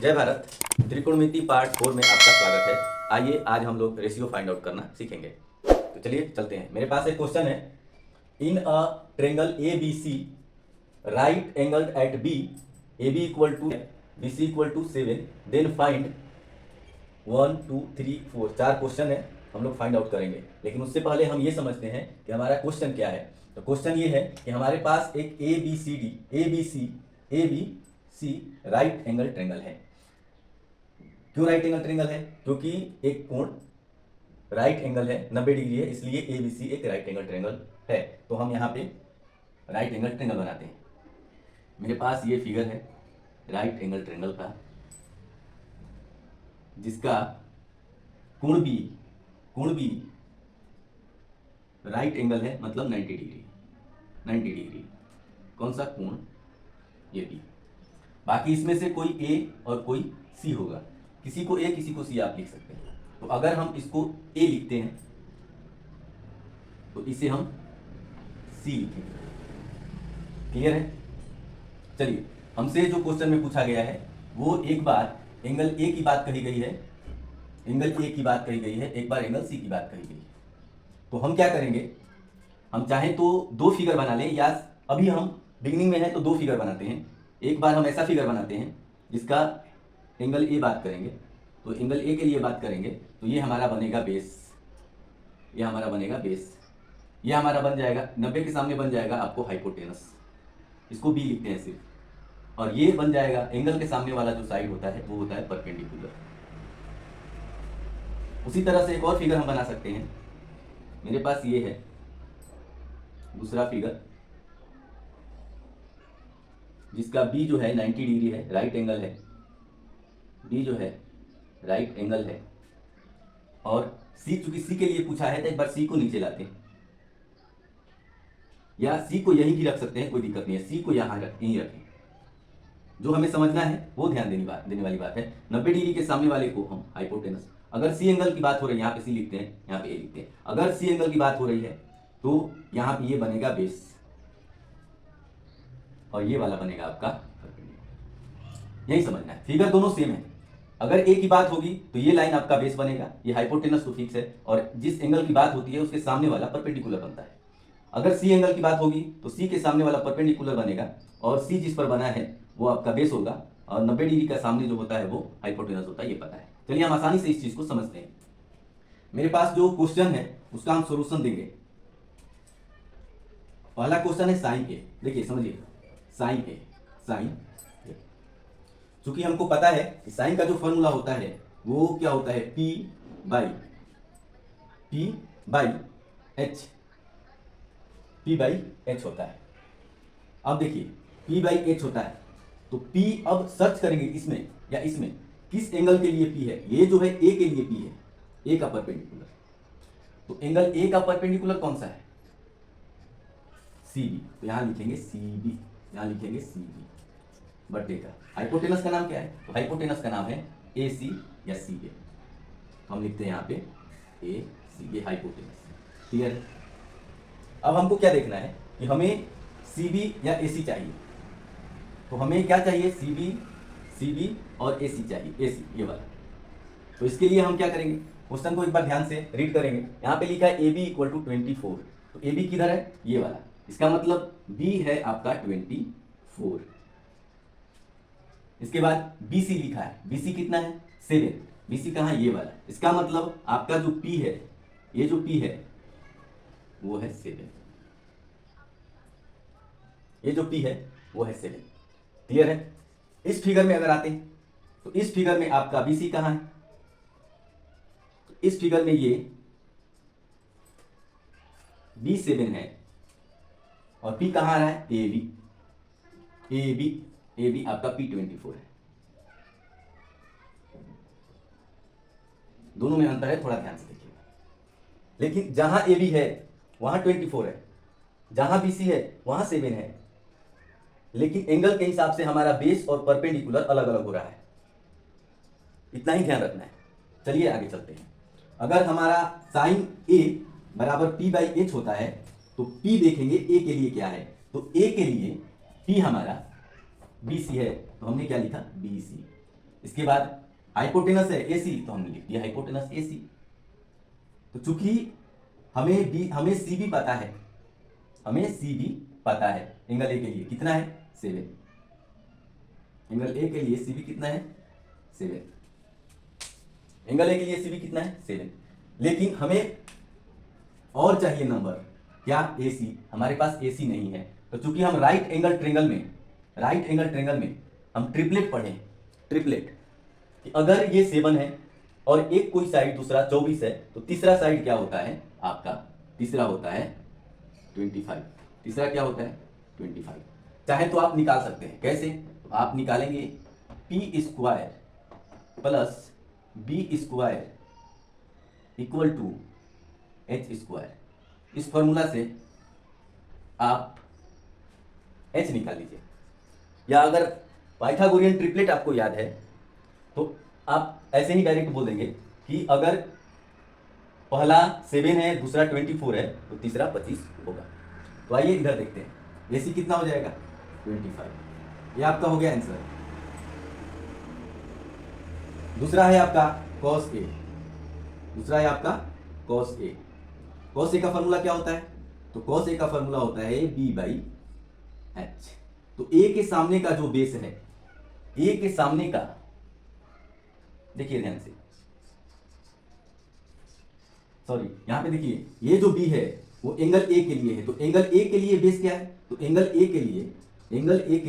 जय भारत। त्रिकोणमिति पार्ट 4 में आपका स्वागत है। आइए आज हम लोग रेशियो फाइंड आउट करना सीखेंगे। तो चलिए चलते हैं। मेरे पास एक क्वेश्चन है, in a triangle A B C right angled at B, A B equal to B C equal to 7, then find 1 2 3 4। 4 question है, हम लोग फाइंड आउट करेंगे। लेकिन उससे पहले हम ये समझते हैं कि हमारा क्वेश्चन क्या है। तो क्वेश्चन ये है कि हमारे पास एक A B C right angle triangle है। क्यों राइट एंगल ट्रेंगल है? क्योंकि एक कोण राइट एंगल है, 90 डिग्री है, इसलिए ए बी सी एक राइट एंगल ट्रेंगल है। तो हम यहाँ पे राइट एंगल ट्रेंगल बनाते हैं। मेरे पास ये फिगर है राइट एंगल ट्रेंगल का, जिसका कोण बी राइट एंगल है, मतलब 90 डिग्री। कौन सा कोण? ये बी। बाकी इसमें से कोई ए और कोई सी होगा। किसी को ए किसी को सी आप लिख सकते हैं। तो अगर हम इसको ए लिखते हैं तो इसे हम सी लिखेंगे। क्लियर है? चलिए, हमसे जो क्वेश्चन में पूछा गया है वो एक बार एंगल ए की बात कही गई है, एक बार एंगल सी की बात कही गई है। तो हम क्या करेंगे, हम चाहें तो दो फिगर बना लें, या अभी हम बिगिनिंग में है तो दो फिगर बनाते हैं। एक बार हम ऐसा फिगर बनाते हैं जिसका एंगल ए बात करेंगे, तो एंगल ए के लिए बात करेंगे तो ये हमारा बनेगा बेस, ये हमारा बन जाएगा 90 के सामने बन जाएगा आपको हाइपोटेनस, इसको बी लिखते हैं सिर्फ। और ये बन जाएगा एंगल के सामने वाला जो साइड होता है वो होता है परपेंडिकुलर। उसी तरह से एक और फिगर हम बना सकते हैं। मेरे पास ये है दूसरा फिगर, जिसका बी जो है 90 डिग्री है, राइट एंगल है, बी जो है राइट एंगल है। और सी, चूंकि सी के लिए पूछा है तो एक बार सी को नीचे लाते हैं, या सी को यहीं की रख सकते हैं, कोई दिक्कत नहीं है। सी को यहीं रखें। जो हमें समझना है वो ध्यान देने वाली बात है। 90 डिग्री के सामने वाले को हम हाइपोटेनस, अगर सी एंगल की बात हो रही है यहाँ पे सी लिखते हैं, यहाँ पे ए लिखते हैं। अगर सी एंगल की बात हो रही है तो यहाँ पे ये बनेगा बेस और ये वाला बनेगा आपका परपेंडिकुलर। यही समझना है, फिगर दोनों सेम है। अगर ए की बात होगी तो ये लाइन आपका बेस बनेगा, ये हाइपोटेनस तो फिक्स है, और जिस एंगल की बात होती है उसके सामने वाला परपेंडिकुलर बनता है। अगर सी एंगल की बात होगी तो सी के सामने वाला परपेंडिकुलर बनेगा, और सी जिस पर बना है वो आपका बेस होगा, और 90 डिग्री का सामने जो होता है वो हाइपोटेनस होता है, ये पता है। चलिए हम आसानी से इस चीज को समझते हैं। मेरे पास जो क्वेश्चन है उसका हम सोल्यूशन देंगे। पहला क्वेश्चन है साइन ए। देखिए समझिए, साइन ए, चूंकि हमको पता है कि साइन का जो फॉर्मूला होता है वो क्या होता है, पी बाई एच होता है। अब देखिए पी बाई एच होता है, तो पी, अब सर्च करेंगे इसमें या इसमें किस एंगल के लिए पी है। ये जो है ए के लिए पी है, ए का परपेंडिकुलर। तो एंगल ए का परपेंडिकुलर कौन सा है? C B. तो यहां लिखेंगे सी बी, बटे का हाइपोटेनस का नाम क्या है? तो हाइपोटेनस का नाम है ए सी या सी ए। हम लिखते हैं यहाँ पे ए सी ए हाइपोटेनस। क्लियर है? अब हमको क्या देखना है कि हमें सी बी या ए सी चाहिए। तो हमें क्या चाहिए? सी बी और ए सी चाहिए, ए सी ये वाला। तो इसके लिए हम क्या करेंगे, क्वेश्चन को एक बार ध्यान से रीड करेंगे। यहाँ पे लिखा है ए बी इक्वल टू 24। तो ए बी किधर है? ये वाला। इसका मतलब बी है आपका 24। इसके बाद बी सी लिखा है, बी सी कितना है? 7। बी सी कहाँ है? ये वाला। इसका मतलब आपका जो पी है, ये जो पी है वो है 7। ये जो पी है वो है 7। क्लियर है? इस फिगर में अगर आते हैं तो इस फिगर में आपका बी सी कहाँ है? तो इस फिगर में ये B7 है, और P कहाँ आ रहा है? ए बी आपका P24 है। दोनों में अंतर है, थोड़ा ध्यान से देखिएगा। लेकिन जहां ए बी है वहां 24 है, जहां बी सी है वहां 7 है, लेकिन एंगल के हिसाब से हमारा बेस और परपेंडिकुलर अलग अलग हो रहा है। इतना ही ध्यान रखना है। चलिए आगे चलते हैं। अगर हमारा साइन ए बराबर पी बाई एच होता है तो पी देखेंगे ए के लिए क्या है। तो ए के लिए पी हमारा बी सी है, तो हमने क्या लिखा? B C. इसके बाद हाइपोटेनस है AC, तो हमने लिख दिया हाइपोटेनस AC। तो चूंकि हमें CB पता है, हमें CB पता है एंगल A के लिए कितना है 7, एंगल A के लिए CB कितना है 7, एंगल A के लिए CB कितना है 7। लेकिन हमें और चाहिए नंबर, क्या AC, हमारे पास AC नहीं है। तो चूंकि हम राइट एंगल ट्रेंगल में हम ट्रिपलेट पढ़े, ट्रिपलेट कि अगर ये 7 है और एक कोई साइड दूसरा 24 है, तो तीसरा साइड क्या होता है आपका, तीसरा होता है 25, तीसरा क्या होता है 25। चाहे तो आप निकाल सकते हैं, कैसे, तो आप निकालेंगे P² plus B² equal to H²। इस फॉर्मूला से आप H निकाल लीजिए, या अगर पाइथागोरियन ट्रिपलेट आपको याद है तो आप ऐसे ही डायरेक्ट बोल देंगे कि अगर पहला 7 है, दूसरा 24 है, तो तीसरा 25 होगा। तो आइए इधर देखते हैं, AC कितना हो जाएगा 25, ये आपका हो गया आंसर। दूसरा है आपका cos A, दूसरा है आपका cos A। cos A का फॉर्मूला क्या होता है, तो cos A का फॉर्मूला होता है B/H। तो A के सामने का जो बेस है, A के सामने का, देखिए ध्यान से, सॉरी यहां पे देखिए, ये जो B है वो एंगल A के लिए है। तो एंगल A के लिए बेस क्या है, तो एंगल A के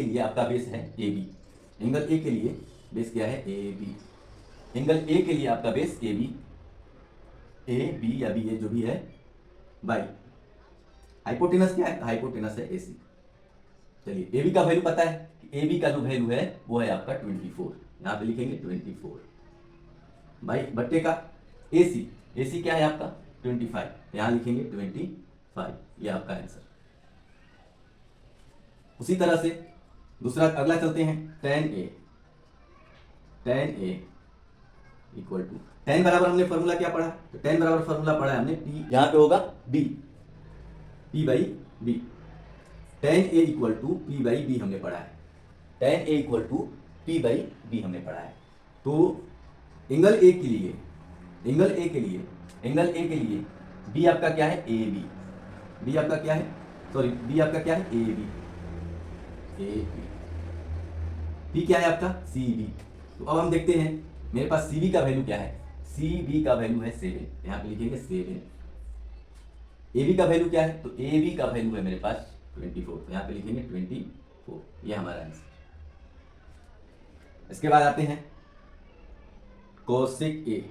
लिए आपका बेस है AB। एंगल A के लिए बेस क्या है AB, एंगल A के लिए आपका बेस AB, AB या BA जो भी है, बाई हाइपोटेनस क्या है, हाइपोटेनस है AC। चलिए AB का वैल्यू पता है कि AB का जो वैल्यू है वो है आपका 24, यहां पे लिखेंगे 24 बाई बट्टे का AC क्या है आपका 25, यहां लिखेंगे 25, ये आपका आंसर। उसी तरह से दूसरा अगला चलते हैं, tan A equal to, tan बराबर हमने फॉर्मूला क्या पढ़ा, तो tan बराबर फॉर्मूला पढ़ा है हमने P, यहां पे होगा P/B। tan A equal to P/B हमने पढ़ा है, tan A equal to P/B हमने पढ़ा है। तो एंगल A के लिए B आपका क्या है AB, B आपका क्या है, सॉरी B आपका क्या है AB, P क्या है आपका CB। तो अब हम देखते हैं मेरे पास CB का वैल्यू क्या है, CB का वैल्यू है 7, यहां पे लिखेंगे 7। AB का वैल्यू क्या है, तो AB का वैल्यू है मेरे पास 24, तो यहां पे लिखेंगे 24, ये हमारा आंसर। इसके बाद आते हैं cosec A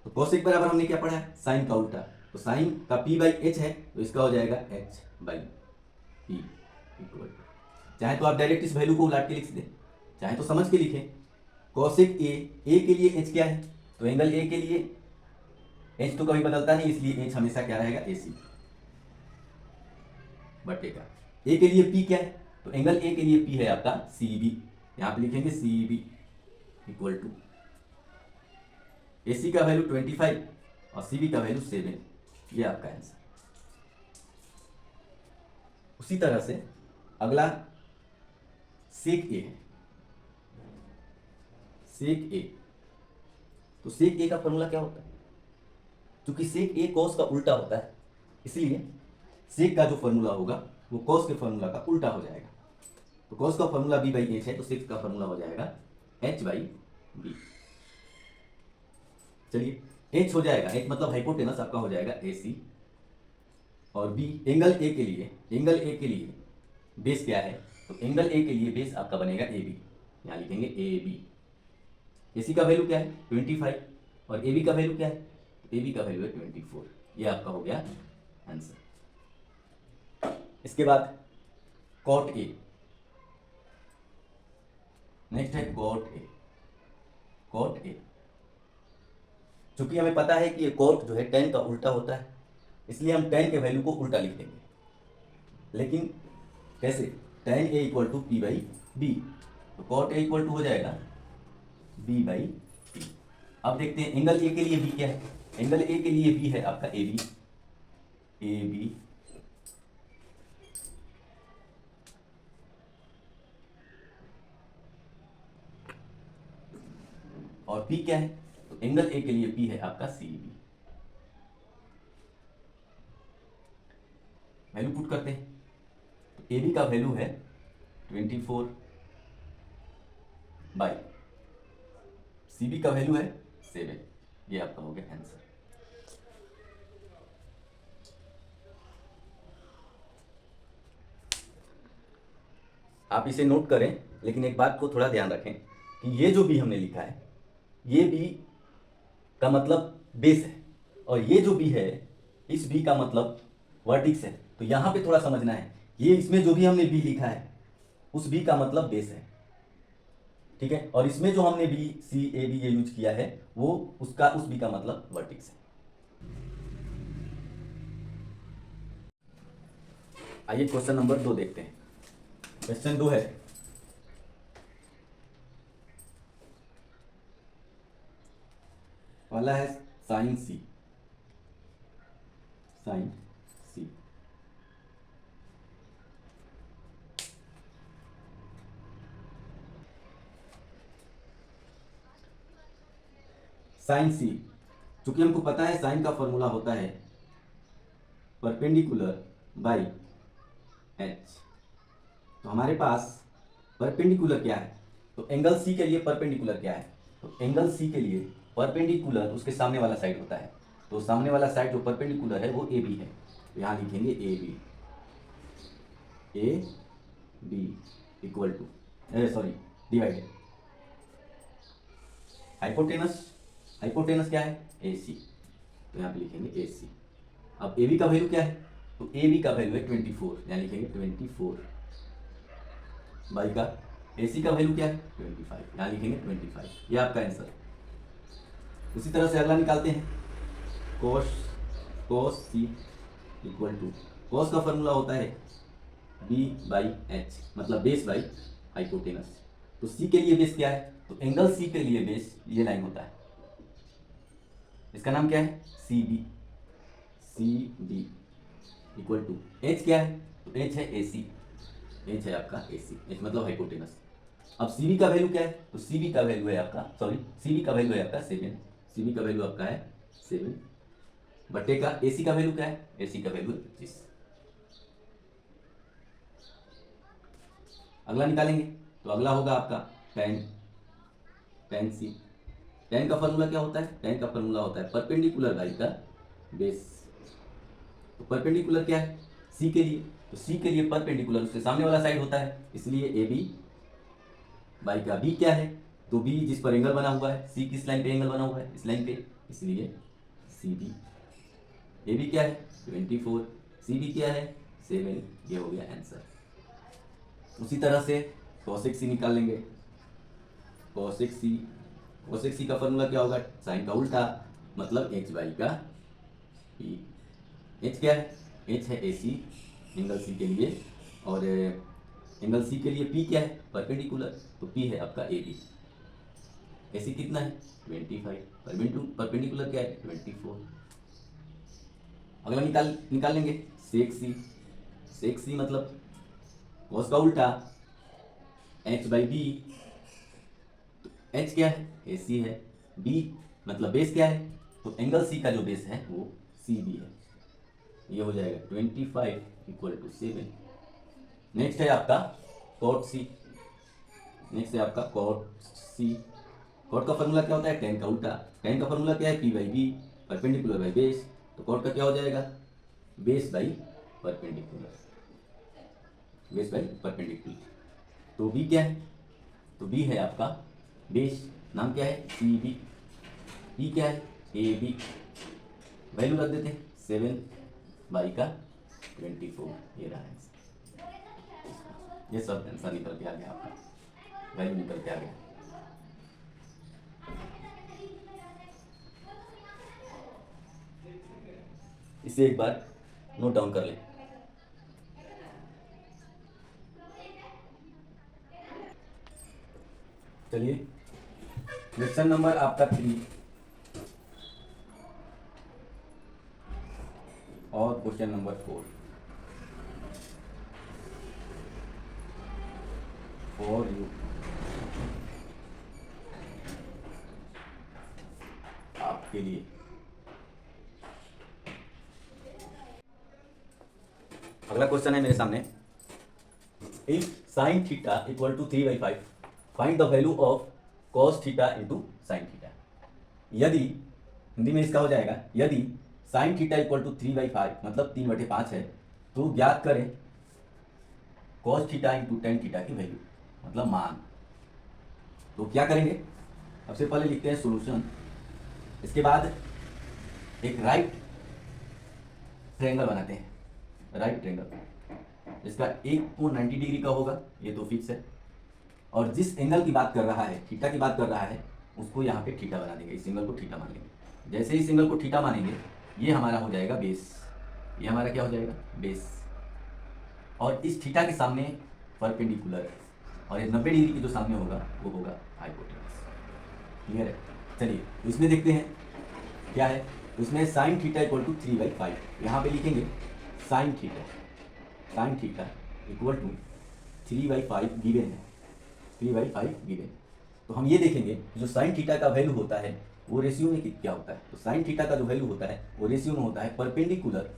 तो cosec बराबर हमने क्या पढ़ा है, साइन का उल्टा। तो साइन का P/H है, तो इसका हो जाएगा H/P इक्वल टू, चाहे तो आप डायरेक्ट इस वैल्यू को उलट के लिख दें, चाहे तो समझ के लिखें। cosec A के लिए H क्या है, तो एंगल A के लिए H तो कभी बदलता नहीं, इसलिए H हमेशा क्या रहेगा AC बटे का। A के लिए P क्या है, तो एंगल A के लिए P है आपका CB, यहां पे लिखेंगे CB इक्वल टू, AC का वैल्यू 25 और CB का वैल्यू 7, ये आपका आंसर। उसी तरह से अगला sec A है, sec A। तो sec A का फॉर्मूला क्या होता है, क्योंकि sec A cos का उल्टा होता है, इसलिए sec का जो फॉर्मूला होगा वो cos के फॉर्मूला का उल्टा हो जाएगा। तो cos का फॉर्मूला B/H है, तो sec का फॉर्मूला हो जाएगा H/B। चलिए H हो जाएगा, H मतलब हाइपोटेनस आपका हो जाएगा AC, और B एंगल A के लिए बेस क्या है, तो एंगल A के लिए बेस आपका बनेगा AB, यहाँ लिखेंगे AB। AC का वैल्यू क्या है 25 और AB का वैल्यू क्या है, तो AB का वैल्यू है 24, ये आपका हो गया आंसर। इसके बाद cot A, नेक्स्ट है cot A। चूंकि हमें पता है कि ये cot जो है tan का उल्टा होता है, इसलिए हम tan के वैल्यू को उल्टा लिख देंगे। लेकिन कैसे, tan A equal to P/B, तो cot A इक्वल टू हो जाएगा B/P। अब देखते हैं एंगल A के लिए B क्या है, एंगल A के लिए B है आपका AB और P क्या है, तो एंगल A के लिए P है आपका CB। वैल्यू पुट करते हैं, तो AB का वैल्यू है 24 बाई CB का वैल्यू है 7। ये आपका हो गया आंसर। आप इसे नोट करें, लेकिन एक बात को थोड़ा ध्यान रखें कि ये जो भी हमने लिखा है, ये बी का मतलब बेस है, और ये जो बी है, इस बी का मतलब वर्टिक्स है। तो यहाँ पे थोड़ा समझना है, ये इसमें जो भी हमने बी लिखा है, उस बी का मतलब बेस है, ठीक है। और इसमें जो हमने बी सी ए बी ये यूज किया है, वो उस बी का मतलब वर्टिक्स है। आइए क्वेश्चन नंबर 2 देखते हैं। क्वेश्चन 2 है, वाला है साइन सी। साइन सी साइन सी, चूंकि हमको पता है साइन का फॉर्मूला होता है परपेंडिकुलर बाई एच। तो हमारे पास परपेंडिकुलर क्या है, तो एंगल सी के लिए परपेंडिकुलर क्या है, तो एंगल सी के लिए परपेंडिकुलर उसके सामने वाला साइड होता है। तो सामने वाला साइड जो परपेंडिकुलर है वो ए बी है, तो यहाँ लिखेंगे A B equal to, sorry, divided hypotenuse. Hypotenuse क्या है, ए सी, तो यहाँ पे लिखेंगे ए सी। अब ए बी का वैल्यू क्या है, तो ए बी का वैल्यू है 24, यहाँ लिखेंगे 24 बाई का ए सी का वैल्यू क्या है 25, यहाँ लिखेंगे 25। ये आपका आंसर। उसी तरह से अगला निकालते हैं, cos C equal to, cos का फॉर्मूला होता है बी बाई एच, मतलब बेस बाई हाइपोटेनस। तो सी के लिए बेस क्या है, तो एंगल सी के लिए बेस ये लाइन होता है, इसका नाम क्या है C B equal to H क्या है, तो एच है ए सी, एच है आपका ए सी, एच मतलब हाइपोटेनस। अब सी बी का वैल्यू क्या है, तो सी बी का वैल्यू है आपका, सॉरी, सी बी का वैल्यू है आपका 7। सी बी का वैल्यू आपका है 7 बटे का ए सी का वैल्यू क्या है, ए सी का वैल्यू है 25। अगला निकालेंगे, तो अगला होगा आपका टेन सी। टेन का फॉर्मूला क्या होता है, टेन का फॉर्मूला होता है परपेंडिकुलर बाई का बेस। तो परपेंडिकुलर क्या है सी के लिए, तो सी के लिए परपेंडिकुलर उसके सामने वाला साइड होता है, इसलिए ए बी बाई का बी क्या है, तो बी जिस पर एंगल बना हुआ है, सी किस लाइन पे एंगल बना हुआ है, इस लाइन पे, इसलिए सी बी। ए बी क्या है 24, सी बी क्या है 7, ये हो गया आंसर। उसी तरह से cosec सी निकाल लेंगे। cosec सी का फॉर्मूला क्या होगा, साइन का उल्टा, मतलब h बाई का p। h क्या है, h है ए सी एंगल सी के लिए, और एंगल सी के लिए p क्या है परपेंडिकुलर, तो p है आपका ए बी। ए सी कितना है 25, परपेंडिकुलर क्या है 24। अगला निकाल लेंगे सेक सी मतलब कॉस का उल्टा h बाई बी, तो h क्या है ए सी है, b मतलब बेस क्या है, तो एंगल सी का जो बेस है वो सी बी है, ये हो जाएगा 25 इक्वल टू 7। नेक्स्ट है आपका कॉट सी। कॉट का फॉर्मूला क्या होता है, टेन का उल्टा। टेन का फॉर्मूला क्या है P by B, perpendicular by base, तो कॉट का क्या हो जाएगा base by perpendicular, base by perpendicular. तो बी क्या है, तो बी है आपका बेस, नाम क्या है सी बी, बी क्या है ए बी, वैल्यू रख देते हैं 7 बाई का 24, ये रहा है। ये सब आंसर निकल के आ गया आपका, वैल्यू निकल के आ गया। इसे एक बार नोट डाउन कर लें। चलिए क्वेश्चन नंबर आपका 3 और क्वेश्चन नंबर 4 फॉर यू। के लिए। अगला क्वेश्चन है मेरे सामने, if sine theta equal to 3/5 find the value of cos theta into sine theta. यदि हिंदी में इसका हो जाएगा, यदि साइन थीटा इक्वल टू 3/5 मतलब 3/5 है, तो ज्ञात करें cos theta into tan theta की वैल्यू मतलब मान। तो क्या करेंगे, सबसे पहले लिखते हैं सॉल्यूशन, इसके बाद एक राइट ट्रायंगल बनाते हैं, राइट ट्रायंगल, इसका एक कोण 90 डिग्री का होगा, ये तो फिक्स है, और जिस एंगल की बात कर रहा है, थीटा की बात कर रहा है, उसको यहाँ पे थीटा बना देंगे, इस एंगल को थीटा मान लेंगे। जैसे इस एंगल को थीटा मानेंगे, ये हमारा हो जाएगा बेस, ये हमारा क्या हो जाएगा बेस, और इस थीटा के सामने परपेंडिकुलर, और ये 90 डिग्री के जो सामने होगा वो होगा हाइपोटेनस। क्लियर है? चलिए इसमें देखते हैं क्या है। इसमें साइन थीटा इक्वल टू 3/5, यहाँ पे लिखेंगे sine theta equal to 3/5 given है, 3/5 गिवन। तो हम ये देखेंगे जो साइन थीटा का वैल्यू होता है वो रेशियो में क्या होता है। तो साइन थीटा का जो वैल्यू होता है वो रेशियो में होता है परपेंडिकुलर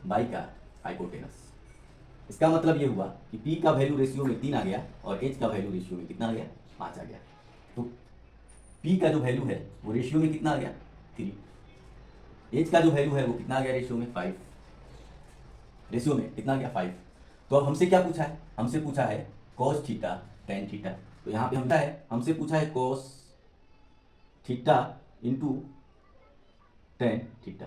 बाई का हाइपोटेनस। इसका मतलब ये हुआ कि P का वैल्यू रेशियो में 3 आ गया और H का वैल्यू रेशियो में कितना आ गया 5 आ गया। तो P का जो वैल्यू है वो रेशियो में कितना आ गया 3, H का जो वैल्यू है वो कितना आ गया रेशियो में 5, रेशियो में कितना आ गया 5। तो अब हमसे क्या पूछा है, हमसे पूछा है cos थीटा tan थीटा। तो यहाँ पे हमसे पूछा है cos theta into tan theta.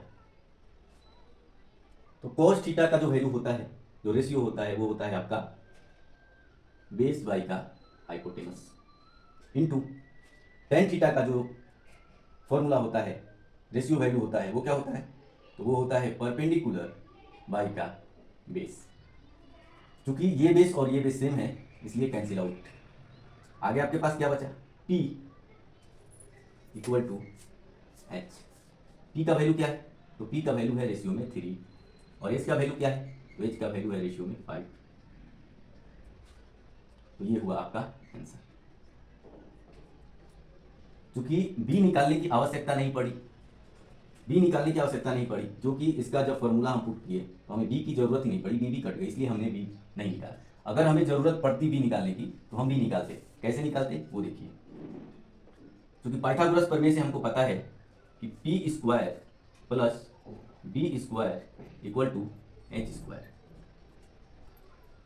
तो cos थीटा का जो वैल्यू होता है, जो रेशियो होता है वो होता है आपका बेस बाई का हाइपोटेनस, इंटू tan थीटा का जो फॉर्मूला होता है, रेशियो वैल्यू होता है वो क्या होता है, तो वो होता है परपेंडिकुलर बाई का बेस। क्योंकि ये बेस और ये बेस सेम है इसलिए कैंसिल आउट। आगे आपके पास क्या बचा, P equal to H। P का वैल्यू क्या है, तो P का वैल्यू है रेशियो में 3, और H का वैल्यू क्या है, तो H का वैल्यू है रेशियो में 5। तो ये हुआ आपका आंसर। क्योंकि B निकालने की आवश्यकता नहीं पड़ी, जो कि इसका जब फॉर्मूला हम पुट किए तो हमें B की जरूरत ही नहीं पड़ी, B भी कट गई, इसलिए हमने B नहीं निकाला। अगर हमें जरूरत पड़ती B निकालने की तो हम B निकालते। कैसे निकालते वो देखिए। क्योंकि पाइथागोरस प्रमेय से हमको पता है कि P² plus B² equal to H²।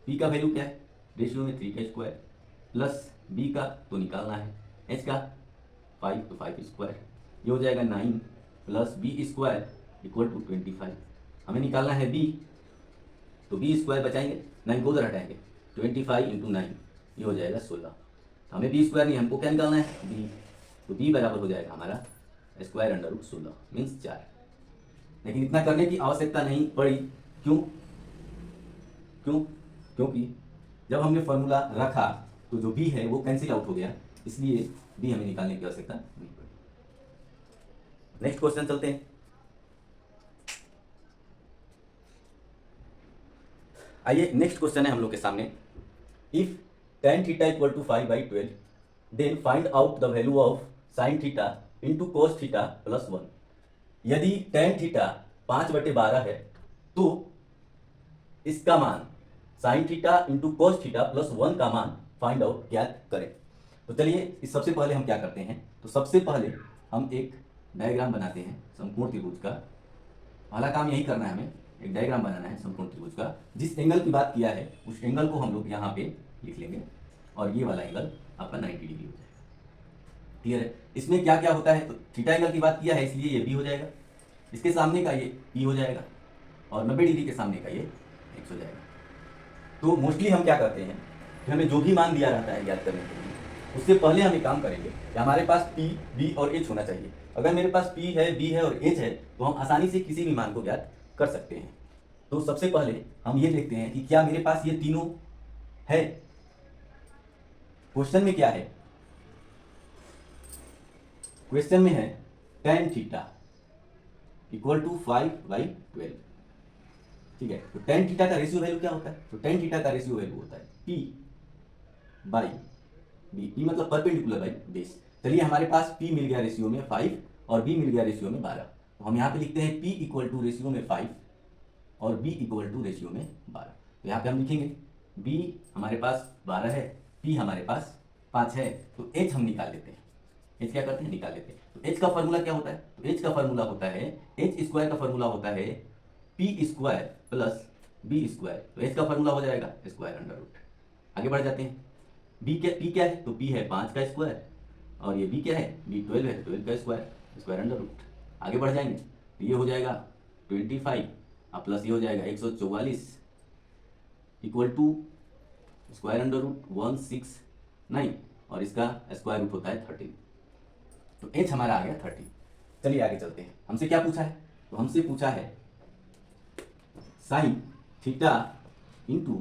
P का वैल्यू क्या है, रेशियो में 3 प्लस B का तो निकालना है, H का 5 तो 5², ये हो जाएगा 9 प्लस B² इक्वल टू 25। हमें निकालना है B, तो B² बचाएंगे, 9 को उधर हटाएंगे, 25 इंटू 9 ये हो जाएगा 16। हमें B² नहीं, हमको क्या निकालना है B, तो B बराबर हो जाएगा हमारा स्क्वायर√16 मीन्स 4। लेकिन इतना करने की आवश्यकता नहीं पड़ी, क्योंकि जब हमने फॉर्मूला रखा तो जो B है वो कैंसिल आउट हो गया, इसलिए B हमें निकालने की आवश्यकता नहीं पड़ी। नेक्स्ट क्वेश्चन चलते हैं। आइए नेक्स्ट क्वेश्चन है हम लोग के सामने, if tan theta equal to 5/12 then find out the value of sin theta into cos theta plus 1। यदि tan थीटा 5/12 है तो इसका मान sin theta into cos theta plus 1 का मान फाइंड आउट ज्ञात करें। तो चलिए इस सबसे पहले हम क्या करते हैं, तो सबसे पहले हम एक डायग्राम बनाते हैं समकोण त्रिभुज का। पहला काम यही करना है, हमें एक डायग्राम बनाना है समकोण त्रिभुज का। जिस एंगल की बात किया है उस एंगल को हम लोग यहाँ पे लिख लेंगे, और ये वाला एंगल आपका 90 डिग्री हो जाएगा। क्लियर है? इसमें क्या क्या होता है, तो थीटा एंगल की बात किया है इसलिए ये B हो जाएगा, इसके सामने का ये P हो जाएगा, और 90 डिग्री के सामने का ये X हो जाएगा। तो मोस्टली हम क्या करते हैं कि हमें जो भी मान दिया रहता है याद करने के लिए, उससे पहले हम एक काम करेंगे कि हमारे पास P, B और H होना चाहिए। अगर मेरे पास P है, B है और H है तो हम आसानी से किसी भी मान को ज्ञात कर सकते हैं। तो सबसे पहले हम ये देखते हैं कि क्या मेरे पास ये तीनों है। क्वेश्चन में क्या है, क्वेश्चन में है tan थीटा इक्वल टू 5/12। ठीक है, तो tan थीटा का रेशियो वैल्यू क्या होता है, तो tan थीटा का रेशियो वैल्यू होता है P/B, P मतलब परपेंडिकुलर बाई बेस। चलिए हमारे पास P मिल गया रेशियो में 5 और b मिल गया रेशियो में 12। तो हम यहाँ पे लिखते हैं p इक्वल टू रेशियो में 5 और b इक्वल टू रेशियो में 12। तो यहाँ पे हम लिखेंगे b हमारे पास 12 है, p हमारे पास 5 है, तो h हम निकाल लेते हैं। h क्या करते हैं, निकाल लेते हैं। तो h का फॉर्मूला क्या होता है, तो h का फॉर्मूला होता है, h स्क्वायर का फॉर्मूला होता है p square plus b square. तो h का फॉर्मूला हो जाएगा स्क्वायर अंडर रूट। आगे बढ़ जाते हैं। p क्या है, तो p है 5 का स्क्वायर और ये b क्या है, b 12 है, 12 का स्क्वायर, स्क्वायर अंडर रूट। आगे बढ़ जाएंगे तो ये हो जाएगा 25 और प्लस ये हो जाएगा 144 equal to square under root 169 और इसका स्क्वायर रूट होता है 13। तो h हमारा आ गया 30। चलिए आगे चलते हैं। हमसे क्या पूछा है, तो हमसे पूछा है sine theta into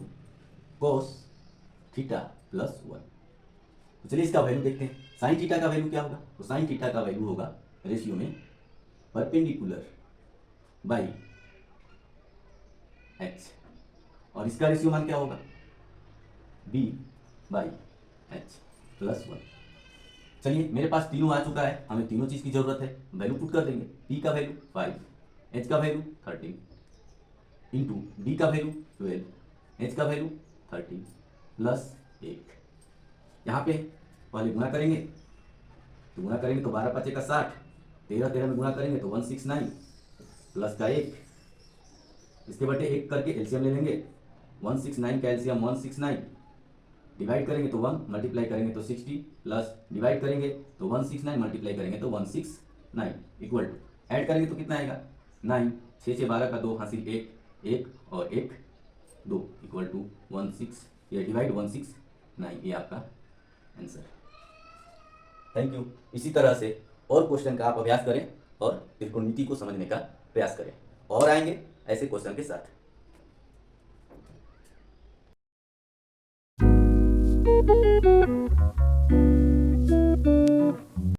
cos theta plus 1। तो चलिए इसका वैल्यू देखते हैं। साइन थीटा का वैल्यू क्या होगा, तो साइन थीटा का वैल्यू होगा रेशियो में परपेंडिकुलर बाई h और इसका रेशियो मान क्या होगा, b बाई h प्लस 1। चलिए मेरे पास तीनों आ चुका है, हमें तीनों चीज़ की जरूरत है, वैल्यू पुट कर देंगे। p का वैल्यू 5, h का वैल्यू 13 इंटू b का वैल्यू 12, h का वैल्यू 13 प्लस 1। यहाँ पे पहले गुणा करेंगे, तो गुणा करेंगे तो 12 5 का 60, 13 13 में गुणा करेंगे तो 169 प्लस का 1, इसके बटे 1 करके एलसीएम ले लेंगे। 169 का एलसीएम 169, डिवाइड करेंगे तो 1, मल्टीप्लाई करेंगे तो 60 प्लस डिवाइड करेंगे तो 169, मल्टीप्लाई करेंगे तो 169 इक्वल टू ऐड करेंगे तो कितना आएगा 9, 6 से 12 का 2 हासिल 1, 1 और 1 2 इक्वल टू 16, ये डिवाइड 169, ये आपका आंसर। Thank you. इसी तरह से और क्वेश्चन का आप अभ्यास करें और त्रिकोणमिति को समझने का प्रयास करें, और आएंगे ऐसे क्वेश्चन के साथ।